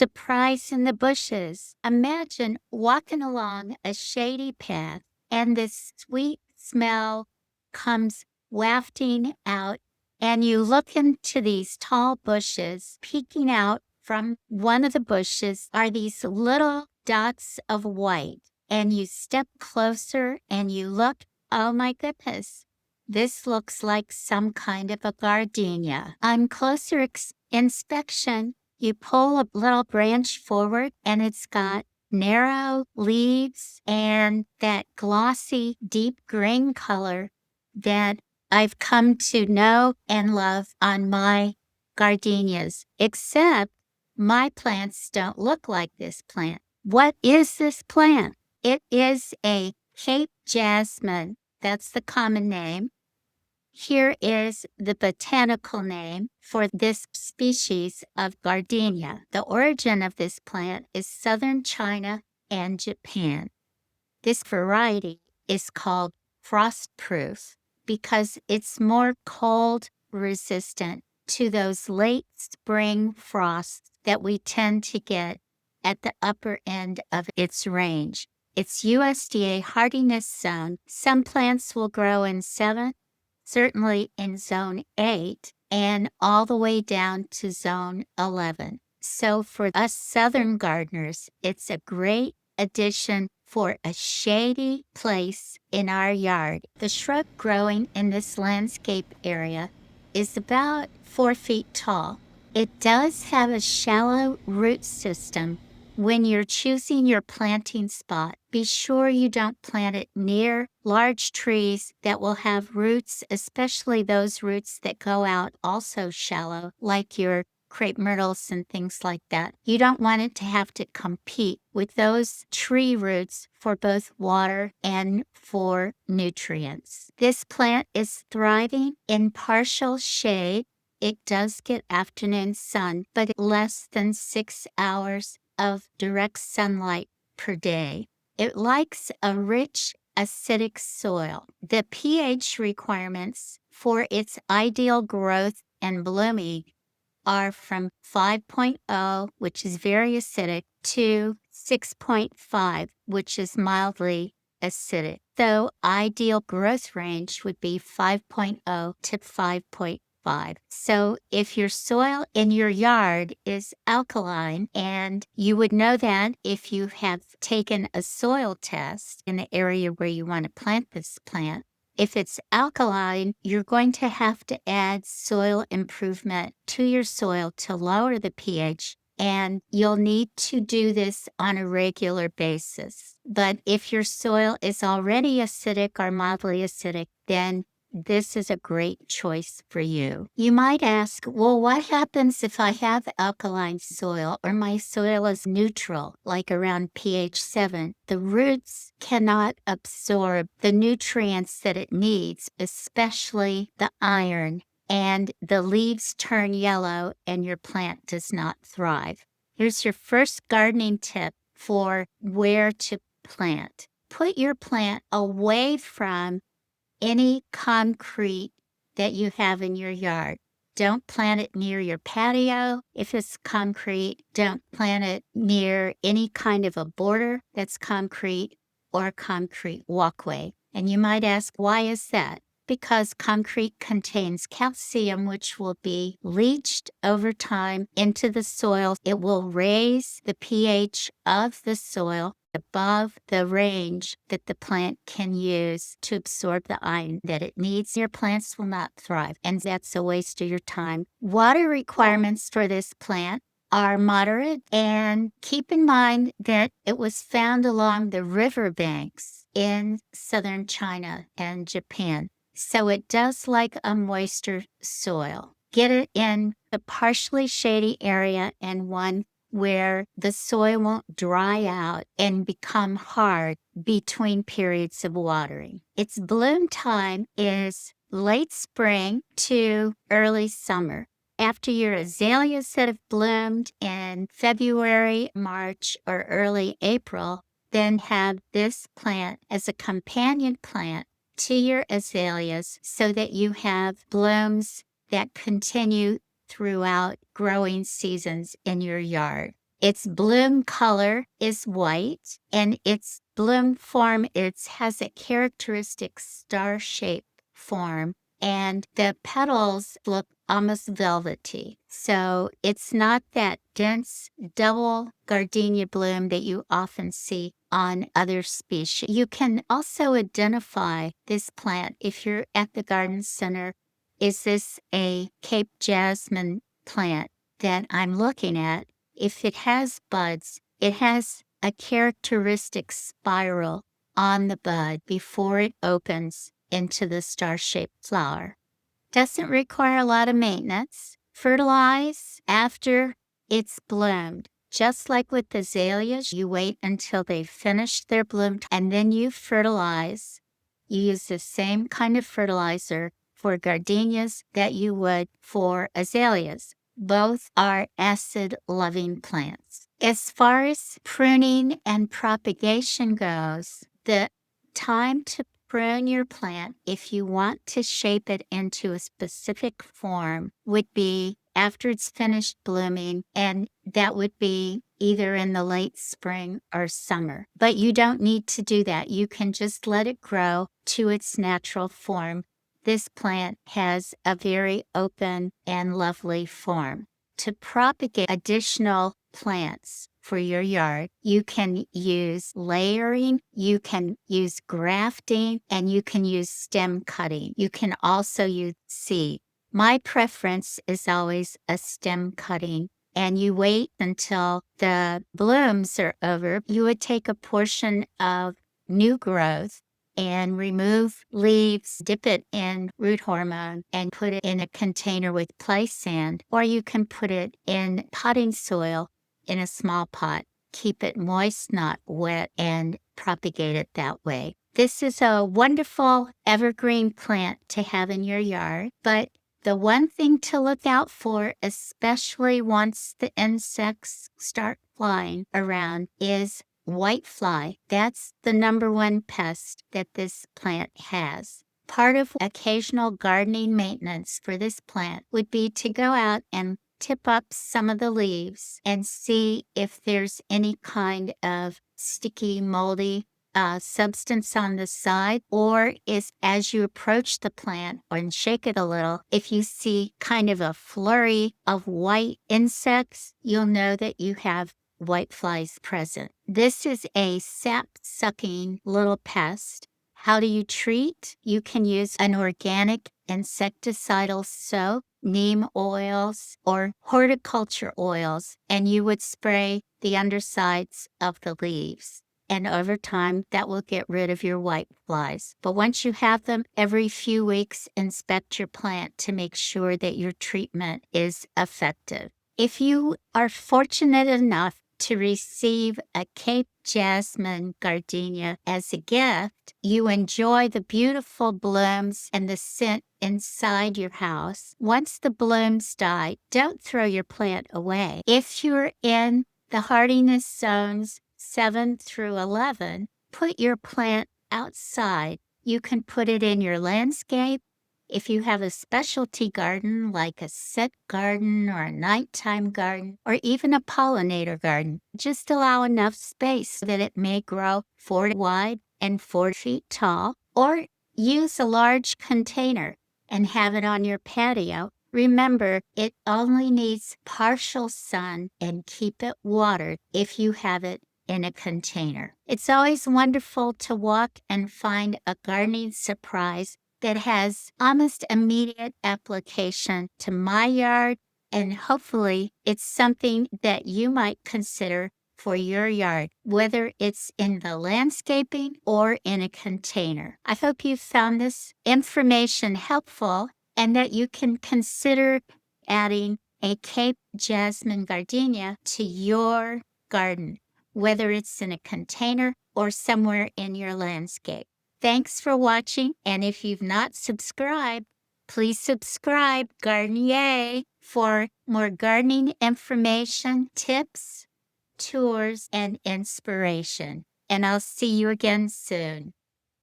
Surprise in the bushes. Imagine walking along a shady path and this sweet smell comes wafting out, and you look into these tall bushes. Peeking out from one of the bushes are these little dots of white, and you step closer and you look. Oh my goodness. This looks like some kind of a gardenia. On closer inspection, you pull a little branch forward and it's got narrow leaves and that glossy deep green color that I've come to know and love on my gardenias, except my plants don't look like this plant. What is this plant? It is a Cape Jasmine. That's the common name. Here is the botanical name for this species of gardenia. The origin of this plant is southern China and Japan. This variety is called Frost Proof because it's more cold resistant to those late spring frosts that we tend to get at the upper end of its range. Its USDA hardiness zone, some plants will grow in 7, certainly in zone 8, and all the way down to zone 11. So for us southern gardeners, it's a great addition for a shady place in our yard. The shrub growing in this landscape area is about 4 feet tall. It does have a shallow root system. When you're choosing your planting spot, be sure you don't plant it near large trees that will have roots, especially those roots that go out also shallow, like your crepe myrtles and things like that. You don't want it to have to compete with those tree roots for both water and for nutrients. This plant is thriving in partial shade. It does get afternoon sun, but less than 6 hours of direct sunlight per day. It likes a rich, acidic soil. The pH requirements for its ideal growth and blooming are from 5.0, which is very acidic, to 6.5, which is mildly acidic. So ideal growth range would be 5.0 to 5.5. So if your soil in your yard is alkaline, and you would know that if you have taken a soil test in the area where you want to plant this plant, if it's alkaline, you're going to have to add soil improvement to your soil to lower the pH, and you'll need to do this on a regular basis. But if your soil is already acidic or mildly acidic, then this is a great choice for you. You might ask, well, what happens if I have alkaline soil or my soil is neutral, like around pH 7? The roots cannot absorb the nutrients that it needs, especially the iron, and the leaves turn yellow and your plant does not thrive. Here's your first gardening tip for where to plant. Put your plant away from any concrete that you have in your yard. Don't plant it near your patio. If it's concrete, don't plant it near any kind of a border that's concrete or a concrete walkway. And you might ask, why is that? Because concrete contains calcium, which will be leached over time into the soil. It will raise the pH of the soil above the range that the plant can use to absorb the iron that it needs. Your plants will not thrive, and that's a waste of your time. Water requirements for this plant are moderate, and keep in mind that it was found along the riverbanks in southern China and Japan. So it does like a moister soil. Get it in a partially shady area and one where the soil won't dry out and become hard between periods of watering. Its bloom time is late spring to early summer. After your azaleas that have bloomed in February, March, or early April, then have this plant as a companion plant to your azaleas so that you have blooms that continue throughout growing seasons in your yard. Its bloom color is white, and its bloom form has a characteristic star-shaped form, and the petals look almost velvety. So it's not that dense double gardenia bloom that you often see on other species. You can also identify this plant if you're at the garden center. Is this a Cape Jasmine plant that I'm looking at? If it has buds, it has a characteristic spiral on the bud before it opens into the star-shaped flower. Doesn't require a lot of maintenance. Fertilize after it's bloomed. Just like with azaleas, you wait until they've finished their bloom and then you fertilize. You use the same kind of fertilizer for gardenias that you would for azaleas. Both are acid-loving plants. As far as pruning and propagation goes, the time to prune your plant, if you want to shape it into a specific form, would be after it's finished blooming, and that would be either in the late spring or summer. But you don't need to do that. You can just let it grow to its natural form. This plant has a very open and lovely form. To propagate additional plants for your yard, you can use layering, you can use grafting, and you can use stem cutting. You can also use seed. My preference is always a stem cutting, and you wait until the blooms are over. You would take a portion of new growth and remove leaves, dip it in root hormone, and put it in a container with play sand, or you can put it in potting soil in a small pot. Keep it moist, not wet, and propagate it that way. This is a wonderful evergreen plant to have in your yard, but the one thing to look out for, especially once the insects start flying around, is whitefly. That's the #1 pest that this plant has. Part of occasional gardening maintenance for this plant would be to go out and tip up some of the leaves and see if there's any kind of sticky, moldy substance on the side, or is as you approach the plant and shake it a little, if you see kind of a flurry of white insects, you'll know that you have whiteflies present. This is a sap-sucking little pest. How do you treat? You can use an organic insecticidal soap, neem oils, or horticulture oils, and you would spray the undersides of the leaves. And over time, that will get rid of your whiteflies. But once you have them, every few weeks, inspect your plant to make sure that your treatment is effective. If you are fortunate enough to receive a Cape Jasmine gardenia as a gift, you enjoy the beautiful blooms and the scent inside your house. Once the blooms die, don't throw your plant away. If you're in the hardiness zones 7 through 11, put your plant outside. You can put it in your landscape. If you have a specialty garden like a set garden or a nighttime garden or even a pollinator garden, just allow enough space so that it may grow 4 feet wide and 4 feet tall, or use a large container and have it on your patio. Remember, it only needs partial sun, and keep it watered if you have it in a container. It's always wonderful to walk and find a gardening surprise that has almost immediate application to my yard, and hopefully it's something that you might consider for your yard, whether it's in the landscaping or in a container. I hope you found this information helpful and that you can consider adding a Cape Jasmine gardenia to your garden, whether it's in a container or somewhere in your landscape. Thanks for watching, and if you've not subscribed, please subscribe, Gardenier, for more gardening information, tips, tours, and inspiration. And I'll see you again soon.